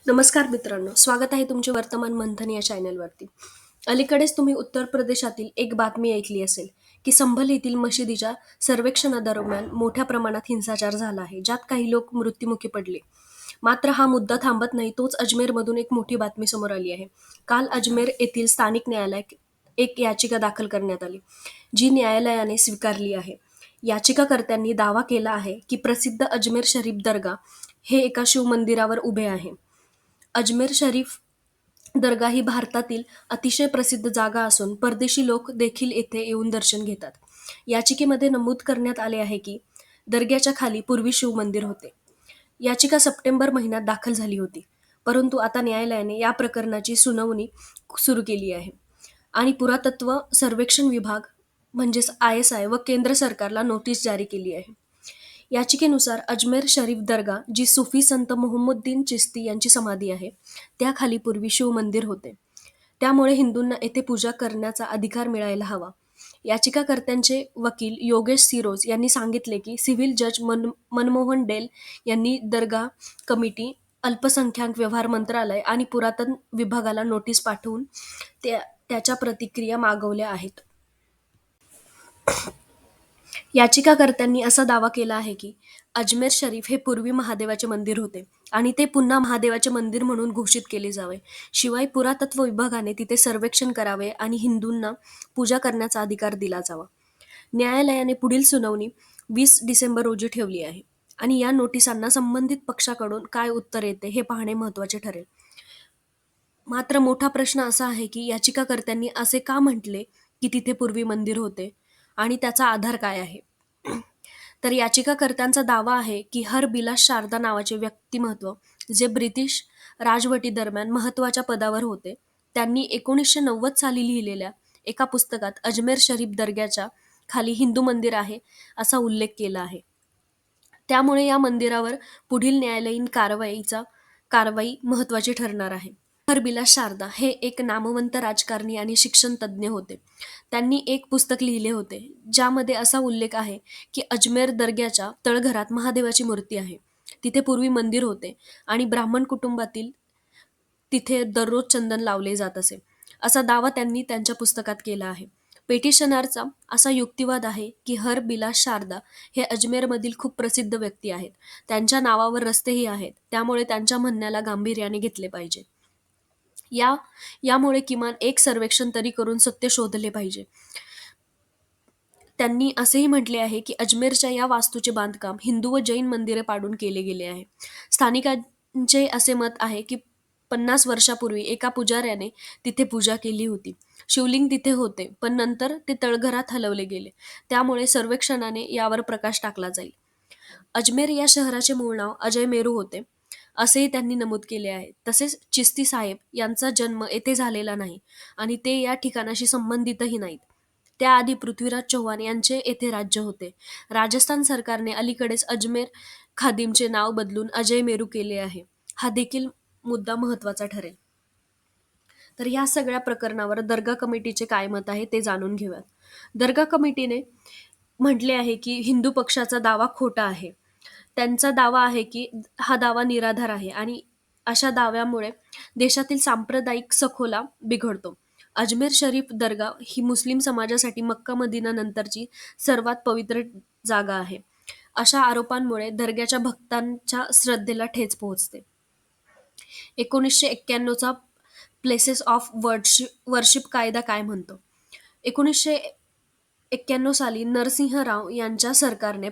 नमस्कार मित्रांनो, स्वागत आहे तुमचे वर्तमान मंथन या चॅनलवरती. अलीकडेच तुम्ही उत्तर प्रदेशातील एक बातमी ऐकली असेल की संभल येथील मशिदीच्या सर्वेक्षणादरम्यान मोठ्या प्रमाणात हिंसाचार झाला आहे, ज्यात काही लोक मृत्युमुखी पडले. मात्र हा मुद्दा थांबत नाही, तोच अजमेरमधून एक मोठी बातमी समोर आली आहे. काल अजमेर येथील स्थानिक न्यायालयात एक याचिका दाखल करण्यात आली, जी न्यायालयाने स्वीकारली आहे. याचिकाकर्त्यांनी दावा केला आहे की प्रसिद्ध अजमेर शरीफ दर्गा हे एका शिवमंदिरावर उभे आहे. अजमेर शरीफ दर्गा ही भारतातील अतिशय प्रसिद्ध जागा असून परदेशी लोक देखील येथे येऊन दर्शन घेतात. याचिकेमध्ये नमूद करण्यात आले आहे की दर्ग्याच्या खाली पूर्वी शिवमंदिर होते. याचिका सप्टेंबर महिन्यात दाखल झाली होती, परंतु आता न्यायालयाने या प्रकरणाची सुनावणी सुरू केली आहे आणि पुरातत्व सर्वेक्षण विभाग म्हणजेच ISI व केंद्र सरकारला नोटीस जारी केली आहे. याचिकेनुसार अजमेर शरीफ दर्गा, जी सुफी संत मोहम्मद्दीन चिश्ती यांची समाधी आहे, त्याखाली पूर्वी शिवमंदिर होते. त्यामुळे हिंदूंना येथे पूजा करण्याचा अधिकार मिळायला हवा. याचिकाकर्त्यांचे वकील योगेश सिरोज यांनी सांगितले की सिव्हिल जज मनमोहन डेल यांनी दर्गा कमिटी, अल्पसंख्याक व्यवहार मंत्रालय आणि पुरातन विभागाला नोटीस पाठवून त्याच्या प्रतिक्रिया मागवल्या आहेत. याचिकाकर्त्यांनी असा दावा केला आहे की अजमेर शरीफ हे पूर्वी महादेवाचे मंदिर होते आणि ते पुन्हा महादेवाचे मंदिर म्हणून घोषित केले जावे. शिवाय पुरातत्व विभागाने तिथे सर्वेक्षण करावे आणि हिंदूंना पूजा करण्याचा अधिकार दिला जावा. न्यायालयाने पुढील सुनावणी 20 डिसेंबर रोजी ठेवली आहे आणि या नोटिसांना संबंधित पक्षाकडून काय उत्तर येते हे पाहणे महत्त्वाचे ठरेल. मात्र मोठा प्रश्न असा आहे की याचिकाकर्त्यांनी असे का म्हटले की तिथे पूर्वी मंदिर होते आणि त्याचा आधार काय आहे. तर याचिकाकर्त्यांचा दावा आहे की हरबिलास शारदा नावाचे व्यक्तिमत्व, जे ब्रिटिश राजवटीदरम्यान महत्त्वाच्या पदावर होते, त्यांनी 1990 साली लिहिलेल्या एका पुस्तकात अजमेर शरीफ दर्ग्याच्या खाली हिंदू मंदिर आहे असा उल्लेख केला आहे. त्यामुळे या मंदिरावर पुढील न्यायालयीन कारवाई महत्त्वाची ठरणार आहे. हरबिलास शारदा हे एक नामवंत राजकारणी आणि शिक्षण तज्ज्ञ होते. त्यांनी एक पुस्तक लिहिले होते, ज्यामध्ये असा उल्लेख आहे की अजमेर दर्ग्याच्या तळघरात महादेवाची मूर्ती आहे. तिथे पूर्वी मंदिर होते आणि ब्राह्मण कुटुंबातील तिथे दररोज चंदन लावले जात असे, असा दावा त्यांनी त्यांच्या पुस्तकात केला आहे. पेटिशनरचा असा युक्तिवाद आहे की हरबिलास शारदा हे अजमेरमधील खूप प्रसिद्ध व्यक्ती आहेत. त्यांच्या नावावर रस्तेही आहेत, त्यामुळे त्यांच्या म्हणण्याला गांभीर्याने घेतले पाहिजे. यामुळे किमान एक सर्वेक्षण तरी करून सत्य शोधले पाहिजे. त्यांनी असेही म्हटले आहे की अजमेरच्या या वास्तूचे बांधकाम हिंदू व जैन मंदिरे पाडून केले गेले आहे. स्थानिकांचे असे मत आहे की 50 वर्षापूर्वी एका पुजाऱ्याने तिथे पूजा केली होती. शिवलिंग तिथे होते, पण नंतर ते तळघरात हलवले गेले. त्यामुळे सर्वेक्षणाने यावर प्रकाश टाकला जाईल. अजमेर या शहराचे मूळ नाव अजय मेरू होते, असेही त्यांनी नमूद केले आहे. तसेच चिश्ती साहेब यांचा जन्म येथे झालेला नाही आणि ते या ठिकाणाशी संबंधितही नाहीत. त्याआधी पृथ्वीराज चव्हाण यांचे येथे राज्य होते. राजस्थान सरकारने अलीकडेच अजमेर खादिमचे नाव बदलून अजय मेरू केले आहे. हा देखील मुद्दा महत्त्वाचा ठरेल. तर या सगळ्या प्रकरणावर दर्गा कमिटीचे काय मत आहे ते जाणून घेऊयात. दर्गा कमिटीने म्हटले आहे की हिंदू पक्षाचा दावा खोटा आहे. त्यांचा दावा आहे की हा दावा निराधार आहे आणि अशा दाव्यामुळे देशातील सांप्रदायिक सखोला बिघडतो. अजमेर शरीफ दर्गा ही मुस्लिम समाजासाठी मक्का मदिना नंतरची सर्वात पवित्र जागा आहे. अशा आरोपांमुळे दर्ग्याच्या भक्तांच्या श्रद्धेला ठेच पोहोचते. 1991चा प्लेसेस ऑफ वर्शिप कायदा काय म्हणतो? 1991 साली नरसिंह राव यांच्या सरकारने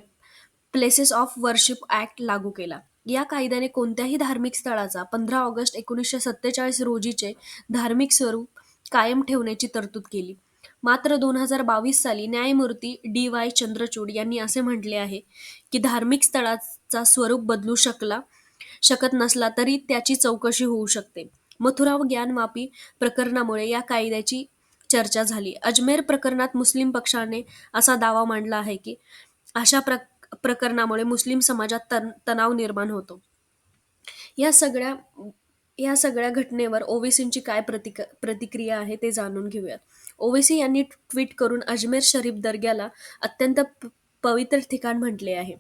प्लेसेस ऑफ वर्शिप ॲक्ट लागू केला. या कायद्याने कोणत्याही धार्मिक स्थळाचा 15 ऑगस्ट 1947 रोजीचे धार्मिक स्वरूप कायम ठेवण्याची तरतूद केली. मात्र 2022 साली न्यायमूर्ती DY चंद्रचूड यांनी असे म्हटले आहे की धार्मिक स्थळाचा स्वरूप बदलू शकत नसला तरी त्याची चौकशी होऊ शकते. मथुरा व ज्ञानवापी प्रकरणामुळे या कायद्याची चर्चा झाली. अजमेर प्रकरणात मुस्लिम पक्षाने असा दावा मांडला आहे की अशा प्रकरणामुळे मुस्लिम समाजात तणाव निर्माण होतो. या सगळ्या घटनेवर ओवेसींची काय प्रतिक्रिया आहे ते जाणून घेऊयात. ओवेसी यांनी ट्विट करून अजमेर शरीफ दर्ग्याला अत्यंत पवित्र ठिकाण म्हटले आहे.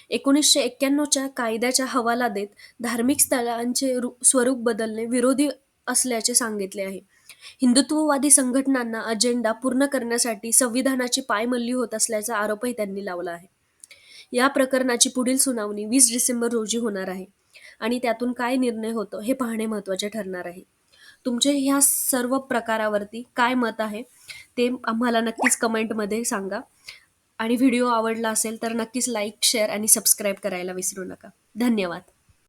1991च्या कायद्याचा हवाला देत धार्मिक स्थळांचे स्वरूप बदलणे विरोधी असल्याचे सांगितले आहे. हिंदुत्ववादी संघटनांना अजेंडा पूर्ण करण्यासाठी संविधानाची पायमल्ली होत असल्याचा आरोपही त्यांनी लावला आहे. या प्रकरणाची पुढील सुनावणी 20 डिसेंबर रोजी होणार आहे आणि त्यातून काय निर्णय होतो हे पाहणे महत्त्वाचे ठरणार आहे. तुमचे ह्या सर्व प्रकारावरती काय मत आहे ते आम्हाला नक्कीच कमेंटमध्ये सांगा आणि व्हिडिओ आवडला असेल तर नक्कीच लाईक, शेअर आणि सबस्क्राईब करायला विसरू नका. धन्यवाद.